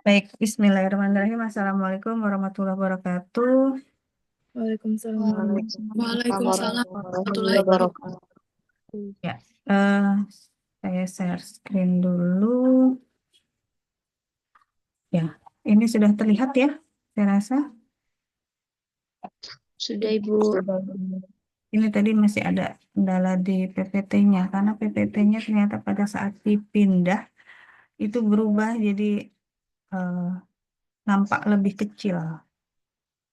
Baik, Bismillahirrahmanirrahim. Assalamualaikum warahmatullahi wabarakatuh. Waalaikumsalam Waalaikumsalam warahmatullahi warahmatullahi wabarakatuh. wabarakatuh. Ya, eh, saya share screen dulu. Ya, ini sudah terlihat ya, saya rasa. Sudah Ibu. Ini tadi masih ada kendala di PPT-nya, karena PPT-nya ternyata pada saat dipindah itu berubah jadi eh, nampak lebih kecil.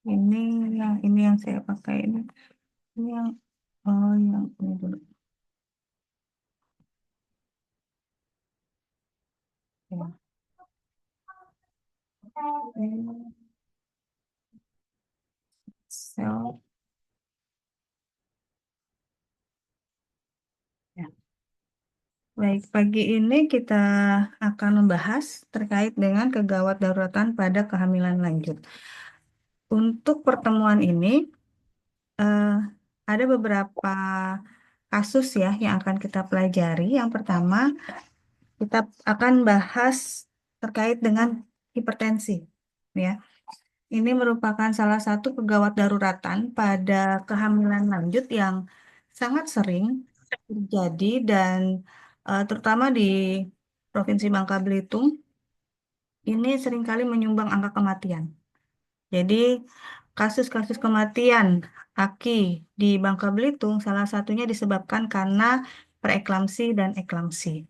Ini yang saya pakai ini yang yang ini dulu. Ya. So, ya. Baik, pagi ini kita akan membahas terkait dengan kegawat daruratan pada kehamilan lanjut. Untuk pertemuan ini eh, ada beberapa kasus ya yang akan kita pelajari. Yang pertama, kita akan bahas terkait dengan hipertensi. Ya, ini merupakan salah satu kegawat daruratan pada kehamilan lanjut yang sangat sering terjadi dan terutama di Provinsi Bangka Belitung ini seringkali menyumbang angka kematian. Jadi kasus-kasus kematian AKI di Bangka Belitung salah satunya disebabkan karena preeklamsi dan eklamsi.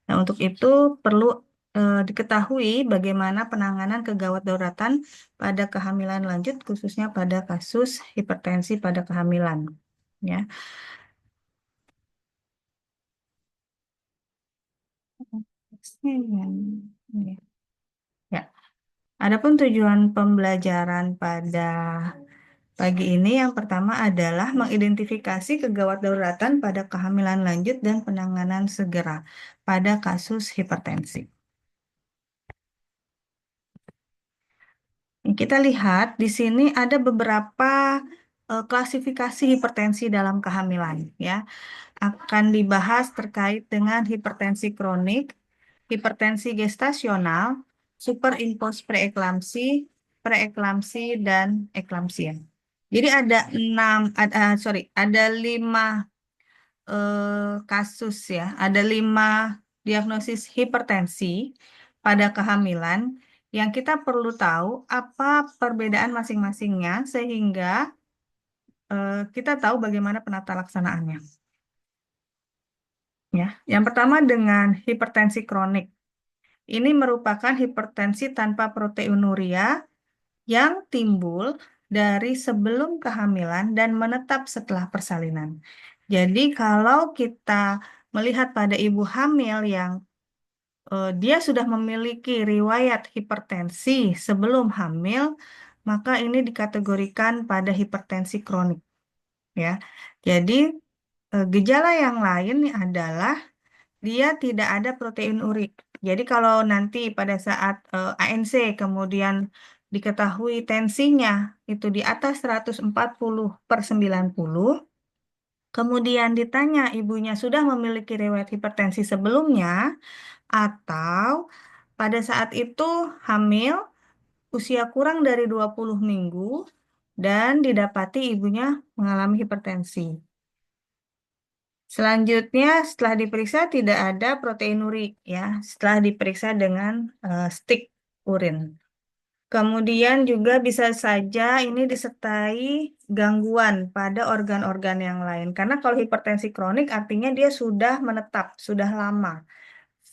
Nah, untuk itu perlu diketahui bagaimana penanganan kegawat dauratan pada kehamilan lanjut, khususnya pada kasus hipertensi pada kehamilan. Ya. Ya. Adapun tujuan pembelajaran pada pagi ini yang pertama adalah mengidentifikasi kegawat dauratan pada kehamilan lanjut dan penanganan segera pada kasus hipertensi. Kita lihat di sini ada beberapa klasifikasi hipertensi dalam kehamilan ya. Akan dibahas terkait dengan hipertensi kronik, hipertensi gestasional, superimpos preeklamsi, preeklamsi dan eklamsia. Jadi ada ada 5 kasus ya, ada 5 diagnosis hipertensi pada kehamilan yang kita perlu tahu apa perbedaan masing-masingnya sehingga kita tahu bagaimana penata laksanaannya. Ya, yang pertama dengan hipertensi kronik. Ini merupakan hipertensi tanpa proteinuria yang timbul dari sebelum kehamilan dan menetap setelah persalinan. Jadi kalau kita melihat pada ibu hamil yang dia sudah memiliki riwayat hipertensi sebelum hamil, maka ini dikategorikan pada hipertensi kronik. Ya, jadi gejala yang lain adalah dia tidak ada protein urik. Jadi kalau nanti pada saat ANC kemudian diketahui tensinya itu di atas 140/90, kemudian ditanya ibunya sudah memiliki riwayat hipertensi sebelumnya atau pada saat itu hamil usia kurang dari 20 minggu dan didapati ibunya mengalami hipertensi. Selanjutnya, setelah diperiksa tidak ada proteinurik ya, setelah diperiksa dengan stik urin. Kemudian juga bisa saja ini disertai gangguan pada organ-organ yang lain. Karena kalau hipertensi kronik artinya dia sudah menetap, sudah lama,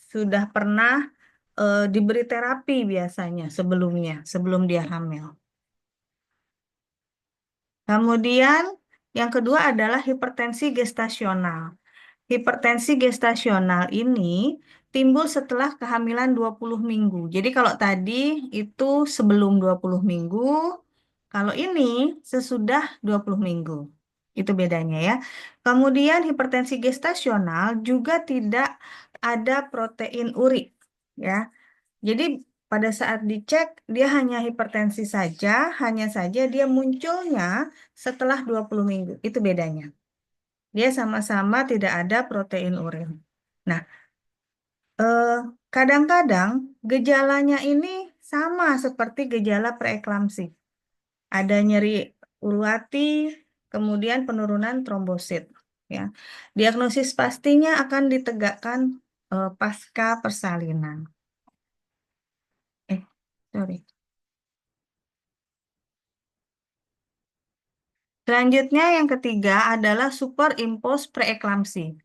sudah pernah diberi terapi biasanya sebelumnya, sebelum dia hamil. Kemudian yang kedua adalah hipertensi gestasional. Hipertensi gestasional ini timbul setelah kehamilan 20 minggu. Jadi kalau tadi itu sebelum 20 minggu, kalau ini sesudah 20 minggu. Itu bedanya ya. Kemudian hipertensi gestasional juga tidak ada protein urik ya. Jadi pada saat dicek dia hanya hipertensi saja, hanya saja dia munculnya setelah 20 minggu. Itu bedanya. Dia sama-sama tidak ada protein urin. Nah, eh, kadang-kadang gejalanya ini sama seperti gejala preeklamsi. Ada nyeri ulu hati, kemudian penurunan trombosit. Ya, diagnosis pastinya akan ditegakkan pasca persalinan. Sorry. Selanjutnya yang ketiga adalah superimpose preeklamsi.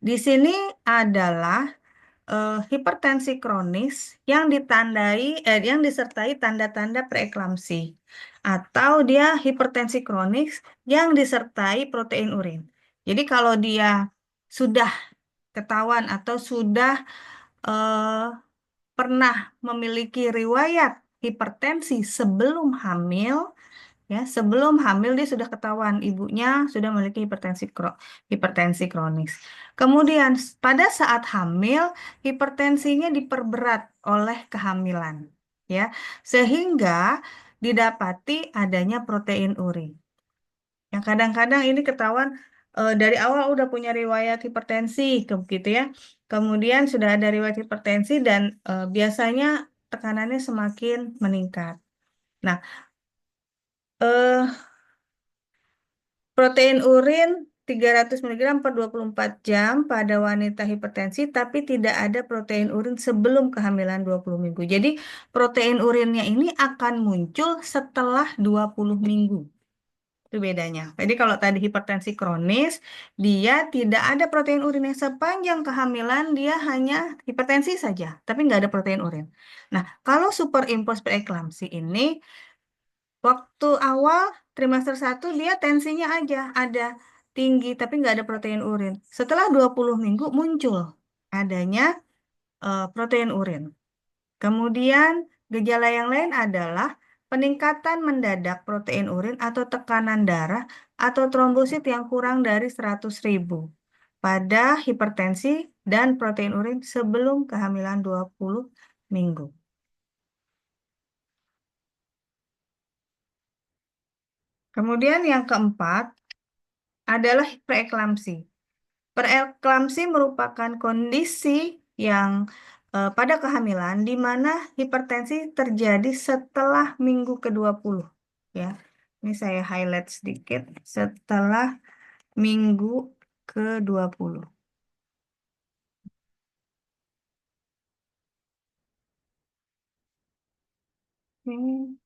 Di sini adalah hipertensi kronis yang yang disertai tanda-tanda preeklamsi atau dia hipertensi kronis yang disertai protein urin. Jadi kalau dia sudah ketahuan atau sudah eh, pernah memiliki riwayat hipertensi sebelum hamil, ya, sebelum hamil dia sudah ketahuan ibunya sudah memiliki hipertensi kronis. Kemudian pada saat hamil hipertensinya diperberat oleh kehamilan, ya, sehingga didapati adanya protein urin. Yang kadang-kadang ini ketahuan dari awal udah punya riwayat hipertensi, gitu ya. Kemudian sudah ada riwayat hipertensi dan biasanya tekanannya semakin meningkat. Nah, eh, protein urin 300 mg per 24 jam pada wanita hipertensi, tapi tidak ada protein urin sebelum kehamilan 20 minggu. Jadi, protein urinnya ini akan muncul setelah 20 minggu. Itu bedanya. Jadi, kalau tadi hipertensi kronis, dia tidak ada protein urin yang sepanjang kehamilan, dia hanya hipertensi saja, tapi nggak ada protein urin. Nah, kalau superimpose preeklamsi ini, waktu awal trimester 1 dia tensinya aja ada tinggi tapi nggak ada protein urin. Setelah 20 minggu muncul adanya protein urin. Kemudian gejala yang lain adalah peningkatan mendadak protein urin atau tekanan darah atau trombosit yang kurang dari 100.000 pada hipertensi dan protein urin sebelum kehamilan 20 minggu. Kemudian yang keempat adalah preeklamsi. Preeklamsi merupakan kondisi yang pada kehamilan di mana hipertensi terjadi setelah minggu ke-20. Ya. Ini saya highlight sedikit setelah minggu ke-20. Hmm.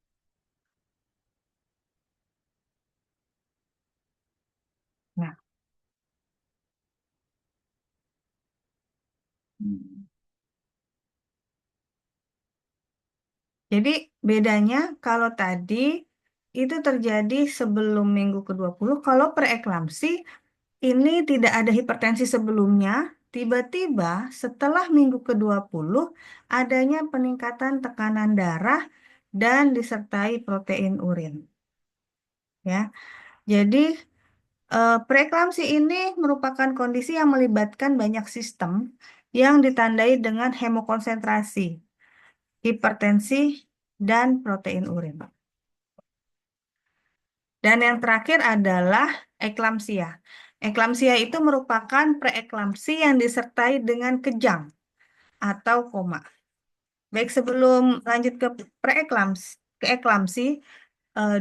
Nah, hmm. Jadi bedanya kalau tadi itu terjadi sebelum minggu ke-20, kalau preeklamsi ini tidak ada hipertensi sebelumnya, tiba-tiba setelah minggu ke-20 adanya peningkatan tekanan darah dan disertai protein urin. Ya. Jadi preeklamsi ini merupakan kondisi yang melibatkan banyak sistem yang ditandai dengan hemokonsentrasi, hipertensi, dan protein urin. Dan yang terakhir adalah eklamsia. Eklamsia itu merupakan preeklamsi yang disertai dengan kejang atau koma. Baik, sebelum lanjut ke eklamsi,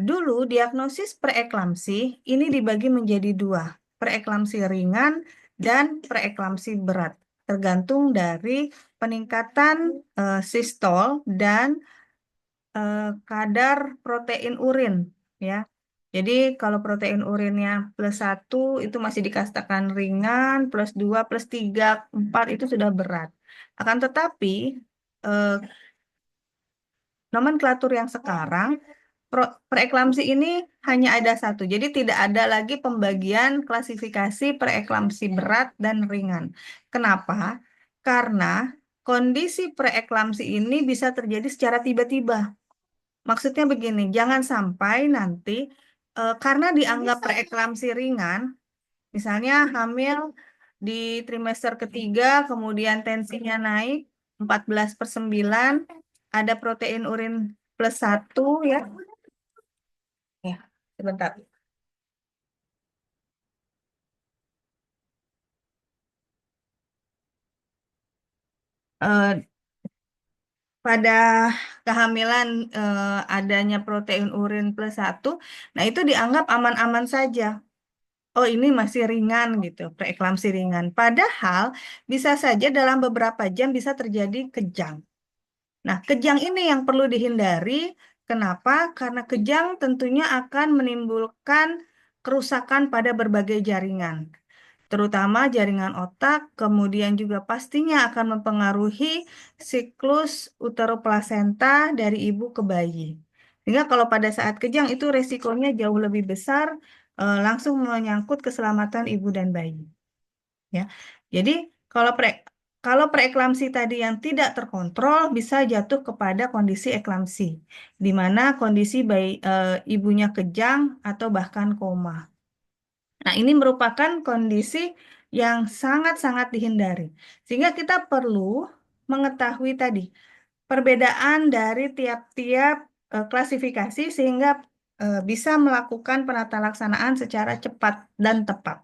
dulu diagnosis preeklamsi ini dibagi menjadi dua, preeklamsi ringan dan preeklamsi berat, tergantung dari peningkatan sistol dan kadar protein urin, ya. Jadi kalau protein urinnya +1 itu masih dikatakan ringan, +2, +3, 4 itu sudah berat. Akan tetapi eh, nomenklatur yang sekarang preeklamsi ini hanya ada satu. Jadi tidak ada lagi pembagian klasifikasi preeklamsi berat dan ringan. Kenapa? Karena kondisi preeklamsi ini bisa terjadi secara tiba-tiba. Maksudnya begini, jangan sampai nanti karena dianggap preeklamsi ringan, misalnya hamil di trimester ketiga, kemudian tensinya naik 14/9, ada protein urin +1 ya. Ya, sebentar. Eh, pada kehamilan adanya protein urin +1, nah itu dianggap aman-aman saja. Oh, ini masih ringan gitu, preeklamsi ringan. Padahal bisa saja dalam beberapa jam bisa terjadi kejang. Nah, kejang ini yang perlu dihindari. Kenapa? Karena kejang tentunya akan menimbulkan kerusakan pada berbagai jaringan, terutama jaringan otak, kemudian juga pastinya akan mempengaruhi siklus uteroplasenta dari ibu ke bayi. Sehingga kalau pada saat kejang itu resikonya jauh lebih besar, langsung menyangkut keselamatan ibu dan bayi. Ya, jadi kalau kalau preeklamsi tadi yang tidak terkontrol bisa jatuh kepada kondisi eklamsi, di mana kondisi bayi ibunya kejang atau bahkan koma. Nah, ini merupakan kondisi yang sangat-sangat dihindari. Sehingga kita perlu mengetahui tadi perbedaan dari tiap-tiap klasifikasi sehingga bisa melakukan penatalaksanaan secara cepat dan tepat.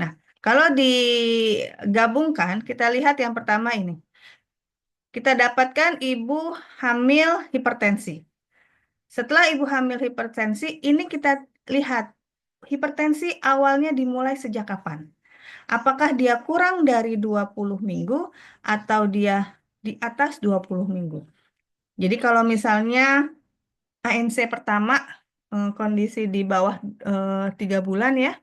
Nah, kalau digabungkan, kita lihat yang pertama ini. Kita dapatkan ibu hamil hipertensi. Setelah ibu hamil hipertensi, ini kita lihat hipertensi awalnya dimulai sejak kapan? Apakah dia kurang dari 20 minggu atau dia di atas 20 minggu? Jadi kalau misalnya ANC pertama kondisi di bawah 3 bulan ya,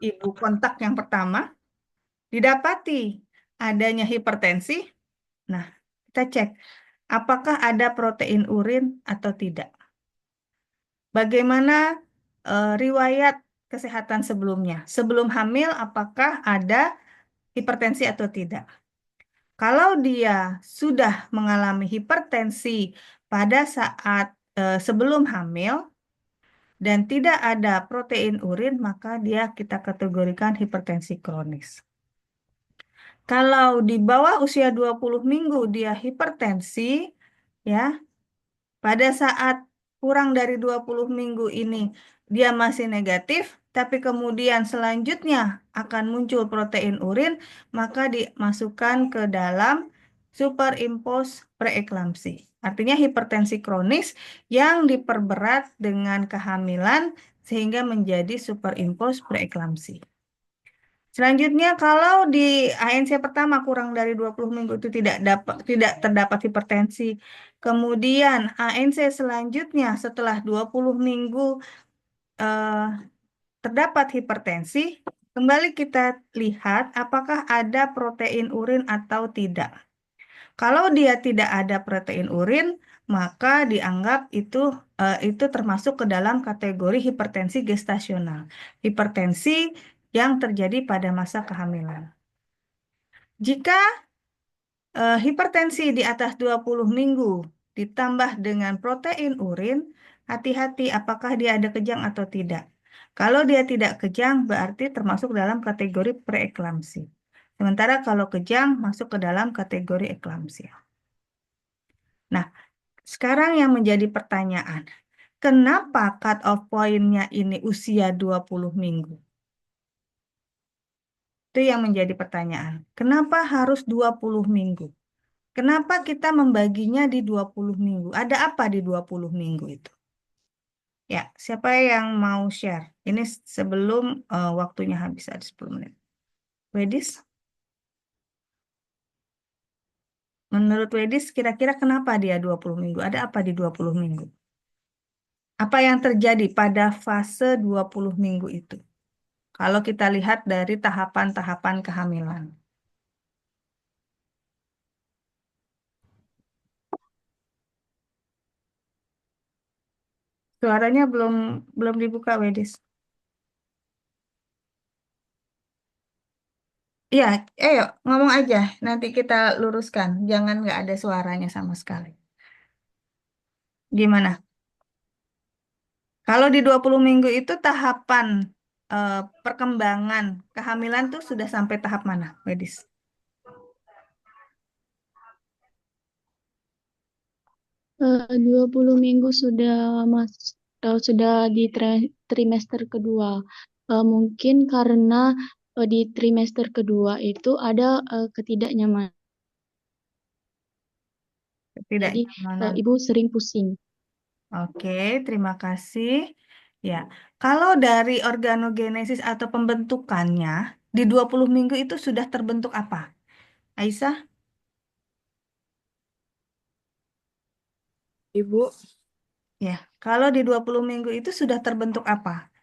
ibu kontak yang pertama didapati adanya hipertensi. Nah, kita cek apakah ada protein urin atau tidak. Bagaimana riwayat kesehatan sebelumnya? Sebelum hamil, apakah ada hipertensi atau tidak? Kalau dia sudah mengalami hipertensi pada saat sebelum hamil dan tidak ada protein urin, maka dia kita kategorikan hipertensi kronis. Kalau di bawah usia 20 minggu dia hipertensi, ya, pada saat kurang dari 20 minggu ini dia masih negatif, tapi kemudian selanjutnya akan muncul protein urin, maka dimasukkan ke dalam superimpos preeklamsi. Artinya hipertensi kronis yang diperberat dengan kehamilan sehingga menjadi superimpos preeklamsi. Selanjutnya, kalau di ANC pertama kurang dari 20 minggu itu tidak terdapat hipertensi. Kemudian ANC selanjutnya setelah 20 minggu eh, terdapat hipertensi, kembali kita lihat apakah ada protein urin atau tidak. Kalau dia tidak ada protein urin, maka dianggap itu termasuk ke dalam kategori hipertensi gestasional. Hipertensi yang terjadi pada masa kehamilan. Jika hipertensi di atas 20 minggu ditambah dengan protein urin, hati-hati apakah dia ada kejang atau tidak. Kalau dia tidak kejang, berarti termasuk dalam kategori preeklamsi. Sementara kalau kejang, masuk ke dalam kategori eklamsi. Nah, sekarang yang menjadi pertanyaan, kenapa cut-off point-nya ini usia 20 minggu? Itu yang menjadi pertanyaan. Kenapa harus 20 minggu? Kenapa kita membaginya di 20 minggu? Ada apa di 20 minggu itu? Ya, siapa yang mau share? Ini sebelum waktunya habis, ada 10 menit. Wedis? Menurut Wedis, kira-kira kenapa dia 20 minggu? Ada apa di 20 minggu? Apa yang terjadi pada fase 20 minggu itu? Kalau kita lihat dari tahapan-tahapan kehamilan. Suaranya belum belum dibuka, Wedis. Iya, ayo ngomong aja. Nanti kita luruskan. Jangan nggak ada suaranya sama sekali. Gimana? Kalau di 20 minggu itu tahapan eh, perkembangan kehamilan tuh sudah sampai tahap mana, Wedis? 20 minggu sudah di trimester kedua. Mungkin karena di trimester kedua itu ada ketidaknyamanan. Tidak Jadi nyamanan. ibu sering pusing. Oke, terima kasih. Ya, kalau dari organogenesis atau pembentukannya di 20 minggu itu sudah terbentuk apa? Aisyah? Ibu, Ya, kalau di 20 minggu itu sudah terbentuk apa?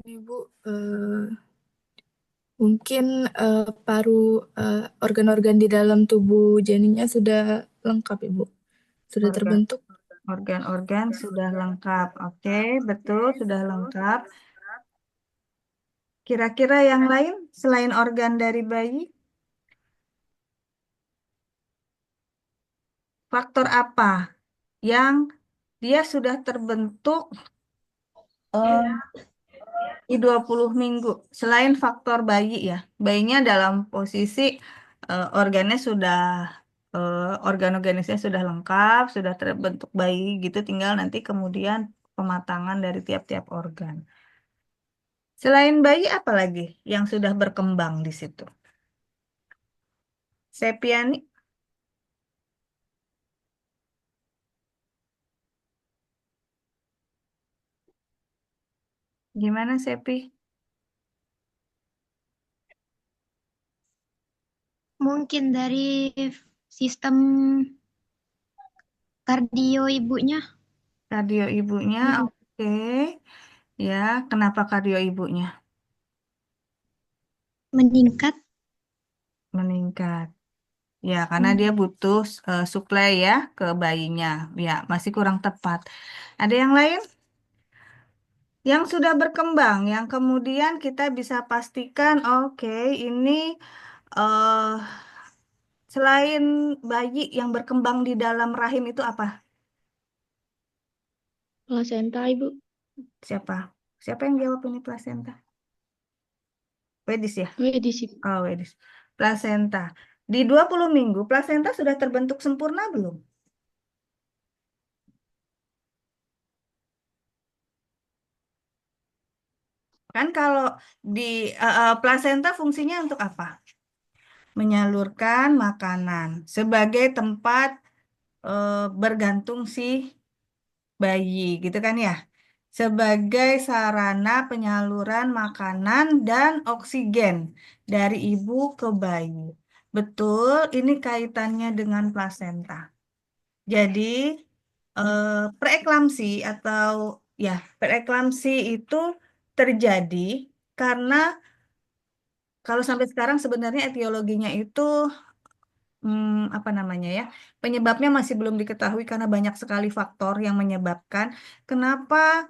Ibu, mungkin organ-organ di dalam tubuh janinnya sudah lengkap, Ibu. Sudah Organ. terbentuk. Organ-organ sudah lengkap. Oke, betul, sudah lengkap. Kira-kira yang lain selain organ dari bayi, faktor apa yang dia sudah terbentuk eh, di 20 minggu? Selain faktor bayi ya, bayinya dalam posisi organnya sudah organogenisnya sudah lengkap, sudah terbentuk bayi gitu, tinggal nanti kemudian pematangan dari tiap-tiap organ. Selain bayi apa lagi yang sudah berkembang di situ? Sepiani, gimana Sepi? Mungkin dari sistem kardio ibunya Kardio ibunya, men- oke. Ya, kenapa kardio ibunya meningkat. meningkat? Ya, karena Hmm. dia butuh suplai ya ke bayinya. Ya, masih kurang tepat. Ada yang lain yang sudah berkembang, yang kemudian kita bisa pastikan, oke, ini eh selain bayi yang berkembang di dalam rahim itu apa? Plasenta, Ibu. Siapa? Siapa yang jawab ini plasenta? Wedis ya? Wedis, Ibu. Oh, Wedis. Plasenta. Di 20 minggu, plasenta sudah terbentuk sempurna belum? Kan kalau di plasenta fungsinya untuk apa? Menyalurkan makanan sebagai tempat bergantung si bayi, gitu kan ya? Sebagai sarana penyaluran makanan dan oksigen dari ibu ke bayi. Betul, ini kaitannya dengan plasenta. Jadi, preeklamsi atau ya, preeklamsi itu terjadi karena kalau sampai sekarang sebenarnya etiologinya itu apa namanya ya? Penyebabnya masih belum diketahui karena banyak sekali faktor yang menyebabkan kenapa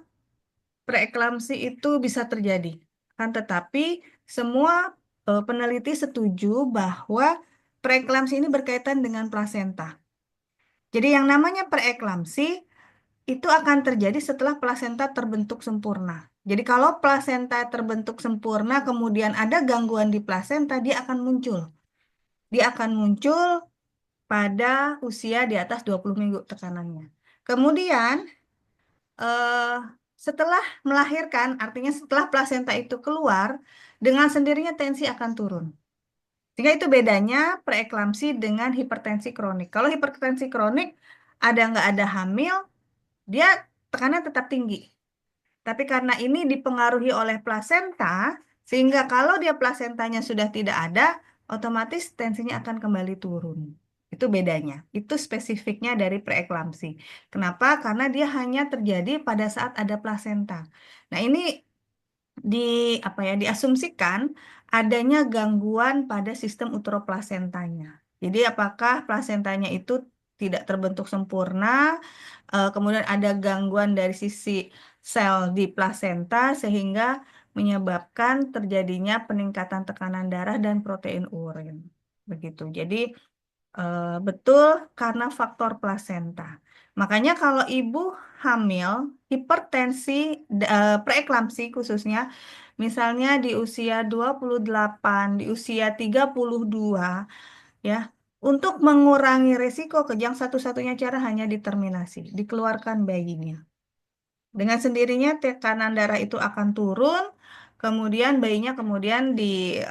preeklamsi itu bisa terjadi. Kan tetapi semua peneliti setuju bahwa preeklamsi ini berkaitan dengan plasenta. Jadi yang namanya preeklamsi itu akan terjadi setelah plasenta terbentuk sempurna. Jadi kalau plasenta terbentuk sempurna, kemudian ada gangguan di plasenta, dia akan muncul. Dia akan muncul pada usia di atas 20 minggu tekanannya. Kemudian eh, setelah melahirkan, artinya setelah plasenta itu keluar, dengan sendirinya tensi akan turun. Sehingga itu bedanya preeklamsi dengan hipertensi kronik. Kalau hipertensi kronik, ada nggak ada hamil, dia tekanan tetap tinggi. Tapi karena ini dipengaruhi oleh plasenta, sehingga kalau dia plasentanya sudah tidak ada, otomatis tensinya akan kembali turun. Itu bedanya. Itu spesifiknya dari preeklamsi. Kenapa? Karena dia hanya terjadi pada saat ada plasenta. Nah, ini di apa ya diasumsikan adanya gangguan pada sistem uteroplasentanya. Jadi apakah plasentanya itu tidak terbentuk sempurna, kemudian ada gangguan dari sisi sel di plasenta sehingga menyebabkan terjadinya peningkatan tekanan darah dan protein urin. Begitu. Jadi betul karena faktor plasenta. Makanya kalau ibu hamil, hipertensi, preeklamsi khususnya, misalnya di usia 28, di usia 32, ya, untuk mengurangi resiko kejang satu-satunya cara hanya determinasi, dikeluarkan bayinya. Dengan sendirinya tekanan darah itu akan turun, kemudian bayinya kemudian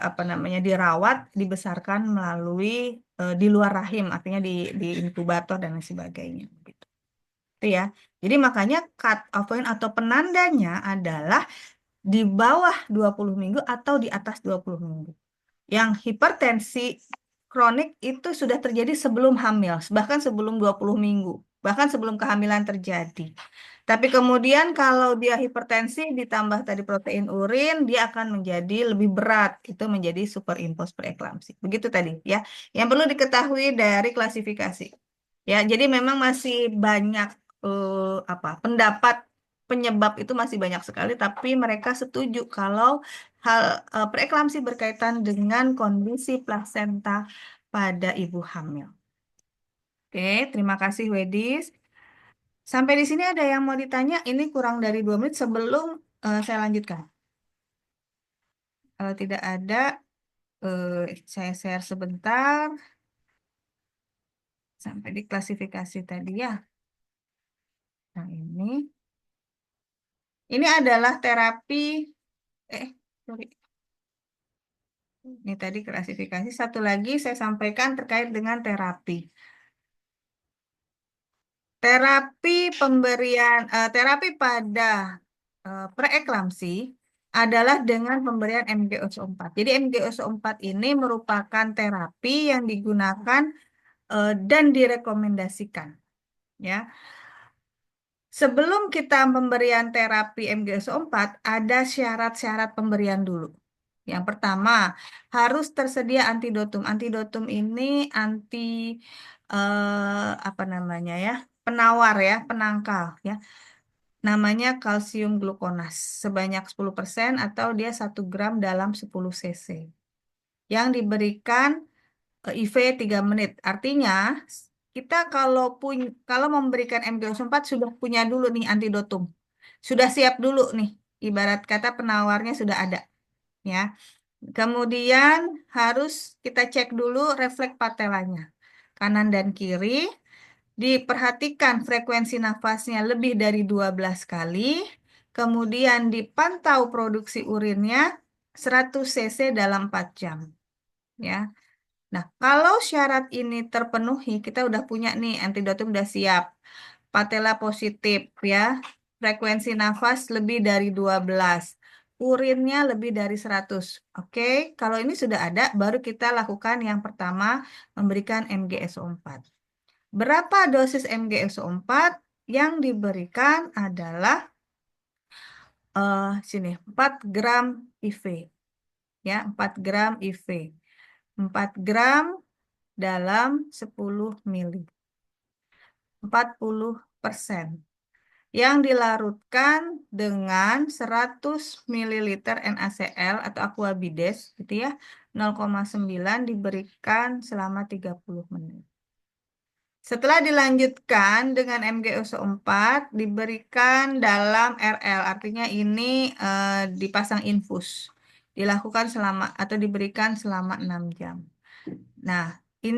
apa namanya dirawat, dibesarkan melalui di luar rahim, artinya di inkubator dan lain sebagainya gitu. Itu ya. Jadi makanya cut off point atau penandanya adalah di bawah 20 minggu atau di atas 20 minggu. Yang hipertensi kronik itu sudah terjadi sebelum hamil, bahkan sebelum 20 minggu, bahkan sebelum kehamilan terjadi. Tapi kemudian kalau dia hipertensi ditambah tadi protein urin, dia akan menjadi lebih berat, itu menjadi superimpos preeklamsi. Begitu tadi ya. Yang perlu diketahui dari klasifikasi. Ya, jadi memang masih banyak pendapat penyebab itu masih banyak sekali, tapi mereka setuju kalau hal preeklamsi berkaitan dengan kondisi plasenta pada ibu hamil. Oke, terima kasih Wedis. Sampai di sini ada yang mau ditanya? Ini kurang dari 2 menit sebelum saya lanjutkan. Kalau tidak ada, saya share sebentar sampai di klasifikasi tadi ya. Nah ini adalah terapi. Sorry. Ini tadi klasifikasi. Satu lagi saya sampaikan terkait dengan terapi. Terapi pada preeklamsi adalah dengan pemberian MgSO4. Jadi MgSO4 ini merupakan terapi yang digunakan dan direkomendasikan. Ya. Sebelum kita pemberian terapi MgSO4, ada syarat-syarat pemberian dulu. Yang pertama, harus tersedia antidotum. Antidotum ini apa namanya ya? Penawar ya, penangkal ya. Namanya kalsium glukonas sebanyak 10% atau dia 1 gram dalam 10 cc. Yang diberikan IV 3 menit. Artinya kita kalau memberikan MgSO4 sudah punya dulu nih antidotum. Sudah siap dulu nih. Ibarat kata penawarnya sudah ada. Ya. Kemudian harus kita cek dulu refleks patelanya. Kanan dan kiri. Diperhatikan frekuensi nafasnya lebih dari 12 kali. Kemudian dipantau produksi urinnya 100 cc dalam 4 jam. Ya. Nah, kalau syarat ini terpenuhi, kita udah punya nih antidotum udah siap. Patella positif ya. Frekuensi nafas lebih dari 12. Urinnya lebih dari 100. Oke, kalau ini sudah ada, baru kita lakukan yang pertama, memberikan MgSO4. Berapa dosis MgSO4 yang diberikan adalah sini 4 gram IV. Ya, 4 gram IV. 4 gram dalam 10 mili. 40%. Yang dilarutkan dengan 100 ml NaCl atau Aquabides gitu ya. 0,9 diberikan selama 30 menit. Setelah dilanjutkan dengan MgSO4 diberikan dalam RL, artinya ini dipasang infus. Dilakukan selama atau diberikan selama 6 jam. Nah, ini